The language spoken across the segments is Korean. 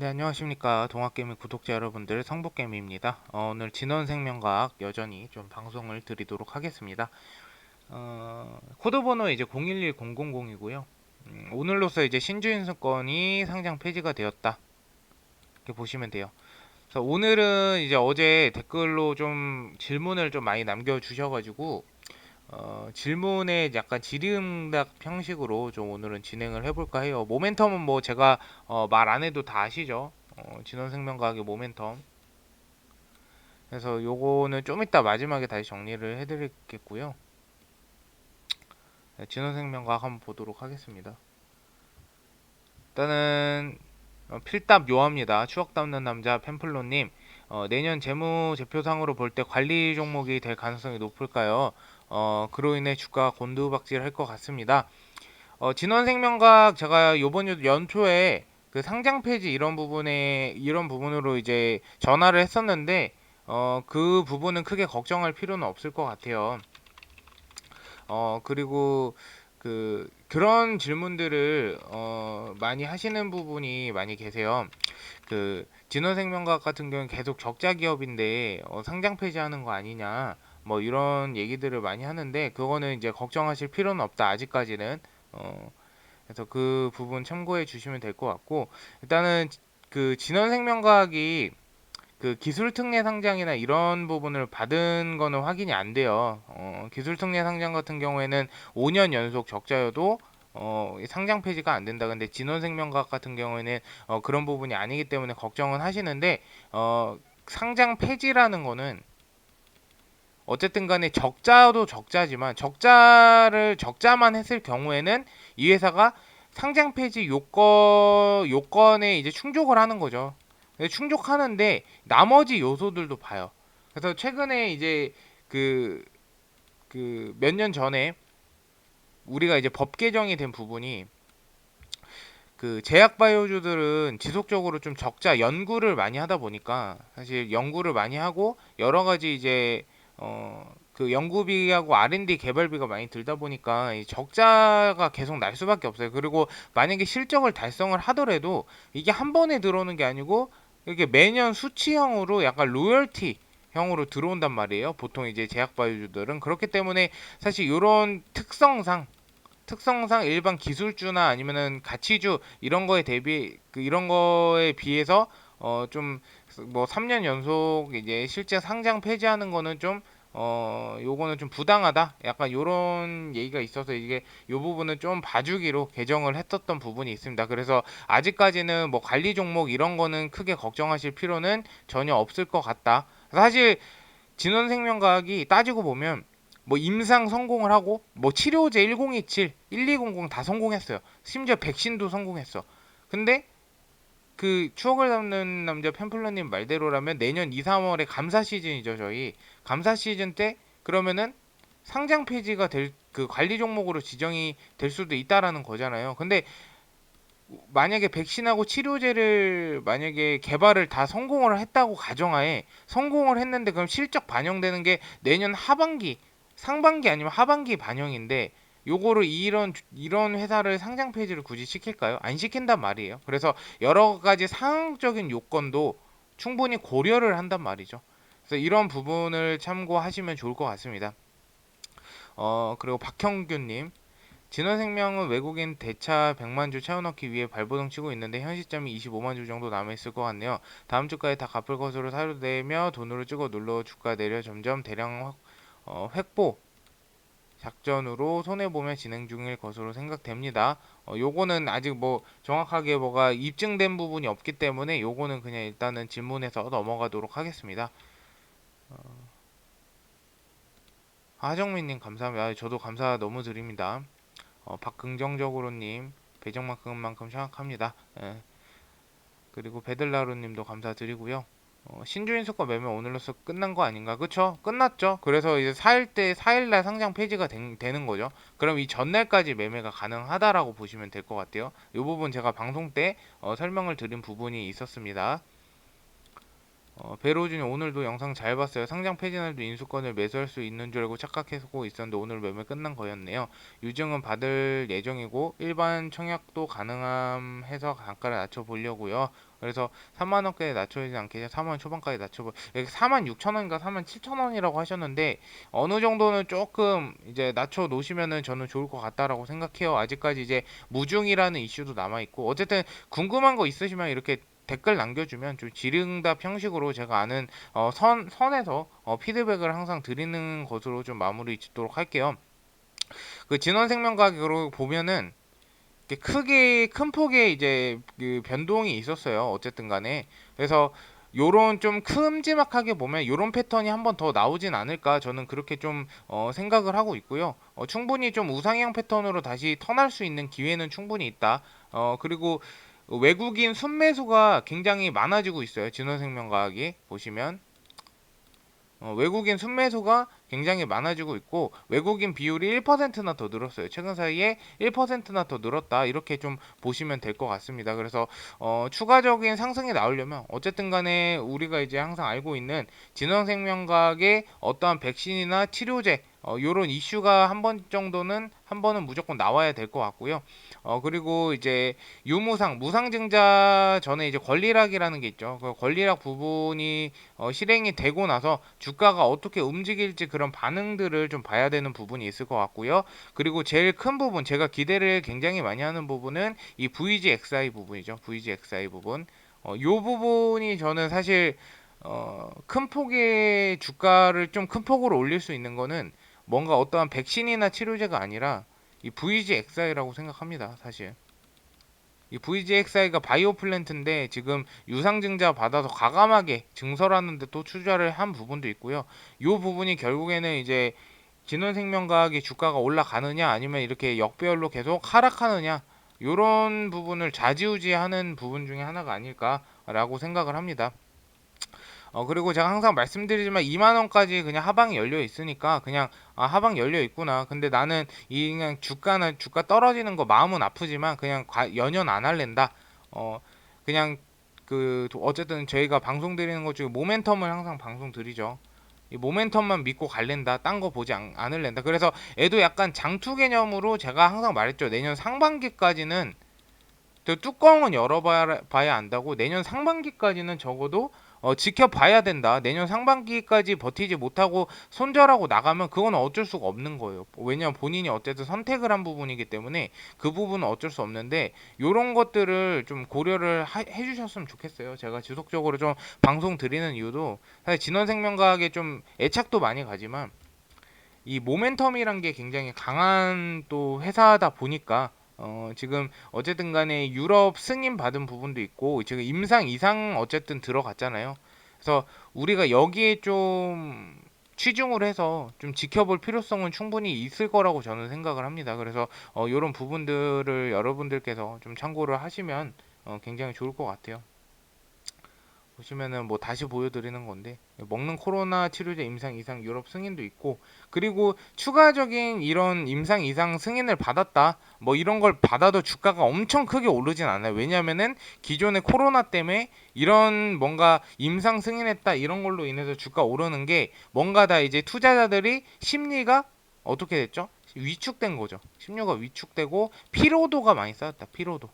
네, 안녕하십니까. 동학개미 구독자 여러분들, 성북개미입니다. 오늘 진원생명과학 여전히 좀 방송을 드리도록 하겠습니다. 코드 번호 이제 011000이고요. 오늘로서 이제 신주인수권이 상장 폐지가 되었다. 이렇게 보시면 돼요. 그래서 오늘은 이제 어제 댓글로 좀 질문을 좀 많이 남겨주셔가지고, 질문에 약간 질의응답 형식으로 좀 오늘은 진행을 해볼까 해요. 모멘텀은 뭐 제가 말 안 해도 다 아시죠? 진원생명과학의 모멘텀. 그래서 요거는 좀 이따 마지막에 다시 정리를 해드리겠고요. 네, 진원생명과학 한번 보도록 하겠습니다. 일단은 필답 요합니다. 추억 담는 남자 펜플로님, 내년 재무제표상으로 볼 때 관리 종목이 될 가능성이 높을까요? 그로 인해 주가 곤두박질할 것 같습니다. 진원생명과학 제가 요번 연초에 그 상장 폐지 이런 부분으로 이제 전화를 했었는데 그 부분은 크게 걱정할 필요는 없을 것 같아요. 그리고 그런 질문들을 많이 하시는 부분이 많이 계세요. 그 진원생명과학 같은 경우는 계속 적자 기업인데 상장 폐지하는 거 아니냐 뭐 이런 얘기들을 많이 하는데 그거는 이제 걱정하실 필요는 없다 아직까지는. 그래서 그 부분 참고해 주시면 될 것 같고 일단은 그 진원생명과학이 그 기술특례 상장이나 이런 부분을 받은 거는 확인이 안 돼요. 기술특례 상장 같은 경우에는 5년 연속 적자여도 상장 폐지가 안 된다. 근데 진원생명과학 같은 경우에는 그런 부분이 아니기 때문에 걱정은 하시는데 상장 폐지라는 거는 어쨌든 간에 적자도 적자지만 적자만 했을 경우에는 이 회사가 상장 폐지 요건에 이제 충족을 하는 거죠. 충족하는데 나머지 요소들도 봐요. 그래서 최근에 이제 그 몇 년 전에 우리가 이제 법 개정이 된 부분이 그 제약 바이오주들은 지속적으로 좀 적자 연구를 많이 하다 보니까 사실 연구를 많이 하고 여러 가지 이제 그 연구비하고 R&D 개발비가 많이 들다 보니까 이 적자가 계속 날 수밖에 없어요. 그리고 만약에 실적을 달성을 하더라도 이게 한 번에 들어오는 게 아니고 이게 매년 수치형으로 약간 로열티 형으로 들어온단 말이에요. 보통 이제 제약 바이오주들은 그렇기 때문에 사실 이런 특성상 일반 기술주나 아니면은 가치주 이런 거에 대비 이런 거에 비해서 좀 뭐 3년 연속 이제 실제 상장 폐지하는 거는 좀 요거는 좀 부당하다. 약간 요런 얘기가 있어서 이게 요 부분은 좀 봐주기로 개정을 했었던 부분이 있습니다. 그래서 아직까지는 뭐 관리 종목 이런 거는 크게 걱정하실 필요는 전혀 없을 것 같다. 사실 진원생명과학이 따지고 보면 뭐 임상 성공을 하고 뭐 치료제 1027, 1200 다 성공했어요. 심지어 백신도 성공했어. 근데 그 추억을 담는 남자 펜플러님 말대로라면 내년 2, 3월에 감사 시즌이죠, 저희. 감사 시즌 때 그러면은 상장 폐지가 될 그 관리 종목으로 지정이 될 수도 있다라는 거잖아요. 근데 만약에 백신하고 치료제를 만약에 개발을 다 성공을 했다고 가정하에 성공을 했는데 그럼 실적 반영되는 게 내년 하반기, 상반기 아니면 하반기 반영인데 요거를 이런 회사를 상장 폐지를 굳이 시킬까요? 안 시킨단 말이에요. 그래서 여러 가지 상황적인 요건도 충분히 고려를 한단 말이죠. 그래서 이런 부분을 참고하시면 좋을 것 같습니다. 그리고 박형규님 진원생명은 외국인 대차 100만 주 채워넣기 위해 발버둥 치고 있는데 현 시점이 25만 주 정도 남아있을 것 같네요. 다음 주까지 다 갚을 것으로 사료되며 돈으로 찍어 눌러 주가 내려 점점 대량 획보 작전으로 손해보며 진행 중일 것으로 생각됩니다. 요거는 아직 뭐 정확하게 뭐가 입증된 부분이 없기 때문에 요거는 그냥 일단은 질문해서 넘어가도록 하겠습니다. 하정민님 감사합니다. 저도 감사 너무 드립니다. 박긍정적으로님 배정만큼만큼 생각합니다. 예. 그리고 베들라루님도 감사드리고요. 신주인수거 매매 오늘로서 끝난 거 아닌가? 그쵸? 끝났죠. 그래서 이제 4일날 상장 폐지가 되는 거죠. 그럼 이 전날까지 매매가 가능하다라고 보시면 될 것 같아요. 이 부분 제가 방송 때 설명을 드린 부분이 있었습니다. 베로준이 오늘도 영상 잘 봤어요. 상장 폐지날도 인수권을 매수할 수 있는 줄 알고 착각하고 있었는데 오늘 매매 끝난 거였네요. 유증은 받을 예정이고 일반 청약도 가능함 해서 단가를 낮춰보려고요. 그래서 3만 원까지 낮춰지지 않게 4만 원 초반까지 낮춰보. 4만 6천 원인가 4만 7천 원이라고 하셨는데 어느 정도는 조금 이제 낮춰 놓으시면은 저는 좋을 것 같다라고 생각해요. 아직까지 이제 무중이라는 이슈도 남아 있고 어쨌든 궁금한 거 있으시면 이렇게 댓글 남겨주면 좀 질의응답 형식으로 제가 아는 선에서 피드백을 항상 드리는 것으로 좀 마무리 짓도록 할게요. 그 진원생명과학으로 보면은 크게 큰 폭의 이제 그 변동이 있었어요. 어쨌든 간에 그래서 요런 좀 큼지막하게 보면 요런 패턴이 한번 더 나오진 않을까 저는 그렇게 좀 생각을 하고 있고요. 충분히 좀 우상향 패턴으로 다시 턴할 수 있는 기회는 충분히 있다. 그리고 외국인 순매수가 굉장히 많아지고 있어요. 진원생명과학이 보시면 외국인 순매수가 굉장히 많아지고 있고 외국인 비율이 1%나 더 늘었어요. 최근 사이에 1%나 더 늘었다. 이렇게 좀 보시면 될 것 같습니다. 그래서 추가적인 상승이 나오려면 어쨌든 간에 우리가 이제 항상 알고 있는 진원생명과학의 어떠한 백신이나 치료제 요런 이슈가 한 번은 무조건 나와야 될 것 같고요. 그리고 이제 무상증자 전에 이제 권리락이라는 게 있죠. 그 권리락 부분이 실행이 되고 나서 주가가 어떻게 움직일지 그런 반응들을 좀 봐야 되는 부분이 있을 것 같고요. 그리고 제일 큰 부분, 제가 기대를 굉장히 많이 하는 부분은 이 VGXI 부분이죠. VGXI 부분. 요 부분이 저는 사실 큰 폭의 주가를 좀 큰 폭으로 올릴 수 있는 거는 뭔가 어떠한 백신이나 치료제가 아니라 이 VGXI라고 생각합니다. 사실. 이 VGXI가 바이오 플랜트인데 지금 유상증자 받아서 과감하게 증설하는데 또 투자를 한 부분도 있고요. 이 부분이 결국에는 이제 진원생명과학의 주가가 올라가느냐 아니면 이렇게 역배열로 계속 하락하느냐 이런 부분을 좌지우지하는 부분 중에 하나가 아닐까라고 생각을 합니다. 그리고 제가 항상 말씀드리지만 2만 원까지 그냥 하방이 열려 있으니까 그냥 하방 열려 있구나. 근데 나는 이 그냥 주가 떨어지는 거 마음은 아프지만 그냥 연연 안 할랜다. 그냥 어쨌든 저희가 방송 드리는 것 중에 모멘텀을 항상 방송 드리죠. 이 모멘텀만 믿고 갈랜다. 딴 거 보지 않을랜다. 그래서 애도 약간 장투 개념으로 제가 항상 말했죠. 내년 상반기까지는 뚜껑은 열어봐야 안다고 내년 상반기까지는 적어도 지켜봐야 된다. 내년 상반기까지 버티지 못하고 손절하고 나가면 그건 어쩔 수가 없는 거예요. 왜냐면 본인이 어쨌든 선택을 한 부분이기 때문에 그 부분은 어쩔 수 없는데 요런 것들을 좀 고려를 해주셨으면 좋겠어요. 제가 지속적으로 좀 방송 드리는 이유도 사실 진원생명과학에 좀 애착도 많이 가지만 이 모멘텀이란 게 굉장히 강한 또 회사다 보니까 지금 어쨌든 간에 유럽 승인 받은 부분도 있고 지금 임상 이상 어쨌든 들어갔잖아요. 그래서 우리가 여기에 좀 치중을 해서 좀 지켜볼 필요성은 충분히 있을 거라고 저는 생각을 합니다. 그래서 이런 부분들을 여러분들께서 좀 참고를 하시면 굉장히 좋을 것 같아요. 보시면은 뭐 다시 보여드리는 건데 먹는 코로나 치료제 임상 이상 유럽 승인도 있고 그리고 추가적인 이런 임상 이상 승인을 받았다 뭐 이런 걸 받아도 주가가 엄청 크게 오르진 않아요. 왜냐면은 기존의 코로나 때문에 이런 뭔가 임상 승인했다 이런 걸로 인해서 주가 오르는 게 뭔가 다 이제 투자자들이 심리가 어떻게 됐죠? 위축된 거죠. 심리가 위축되고 피로도가 많이 쌓였다. 피로도.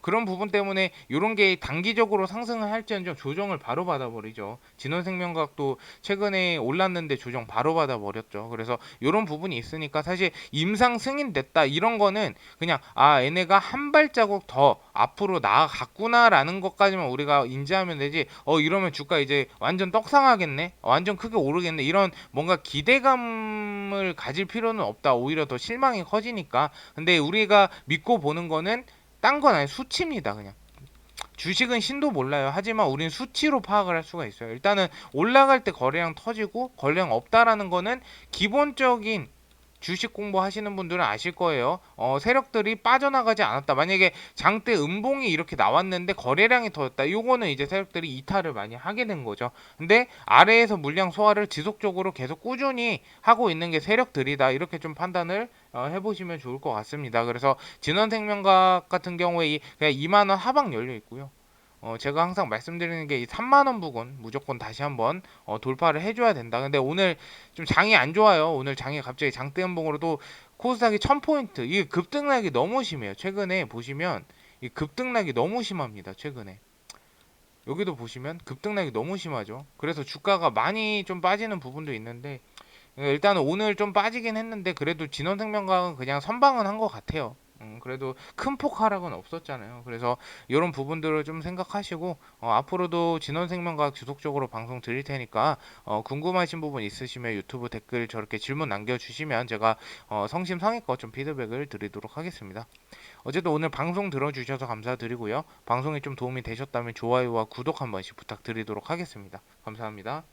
그런 부분 때문에 이런 게 단기적으로 상승을 할지언정 조정을 바로 받아버리죠. 진원생명과학도 최근에 올랐는데 조정 바로 받아버렸죠. 그래서 이런 부분이 있으니까 사실 임상 승인됐다 이런 거는 그냥 얘네가 한 발자국 더 앞으로 나아갔구나라는 것까지만 우리가 인지하면 되지. 이러면 주가 이제 완전 떡상하겠네. 완전 크게 오르겠네. 이런 뭔가 기대감을 가질 필요는 없다. 오히려 더 실망이 커지니까. 근데 우리가 믿고 보는 거는 딴 건 아니 수치입니다. 그냥 주식은 신도 몰라요. 하지만 우린 수치로 파악을 할 수가 있어요. 일단은 올라갈 때 거래량 터지고 거래량 없다라는 거는 기본적인 주식 공부하시는 분들은 아실 거예요. 세력들이 빠져나가지 않았다. 만약에 장대 음봉이 이렇게 나왔는데 거래량이 더였다. 요거는 이제 세력들이 이탈을 많이 하게 된 거죠. 근데 아래에서 물량 소화를 지속적으로 계속 꾸준히 하고 있는 게 세력들이다. 이렇게 좀 판단을 해보시면 좋을 것 같습니다. 그래서 진원생명과학 같은 경우에 그냥 2만 원 하방 열려 있고요. 제가 항상 말씀드리는 게 이 3만 원 부근 무조건 다시 한번 돌파를 해줘야 된다. 근데 오늘 좀 장이 안 좋아요. 오늘 장이 갑자기 장대 연봉으로도 코스닥이 1000포인트 이게 급등락이 너무 심해요. 최근에 보시면 이 급등락이 너무 심합니다. 최근에 여기도 보시면 급등락이 너무 심하죠. 그래서 주가가 많이 좀 빠지는 부분도 있는데 일단은 오늘 좀 빠지긴 했는데 그래도 진원생명과는 그냥 선방은 한 것 같아요. 그래도 큰 폭 하락은 없었잖아요. 그래서 이런 부분들을 좀 생각하시고 앞으로도 진원생명과학 지속적으로 방송 드릴 테니까 궁금하신 부분 있으시면 유튜브 댓글 저렇게 질문 남겨주시면 제가 성심성의껏 좀 피드백을 드리도록 하겠습니다. 어쨌든 오늘 방송 들어주셔서 감사드리고요. 방송이 좀 도움이 되셨다면 좋아요와 구독 한 번씩 부탁드리도록 하겠습니다. 감사합니다.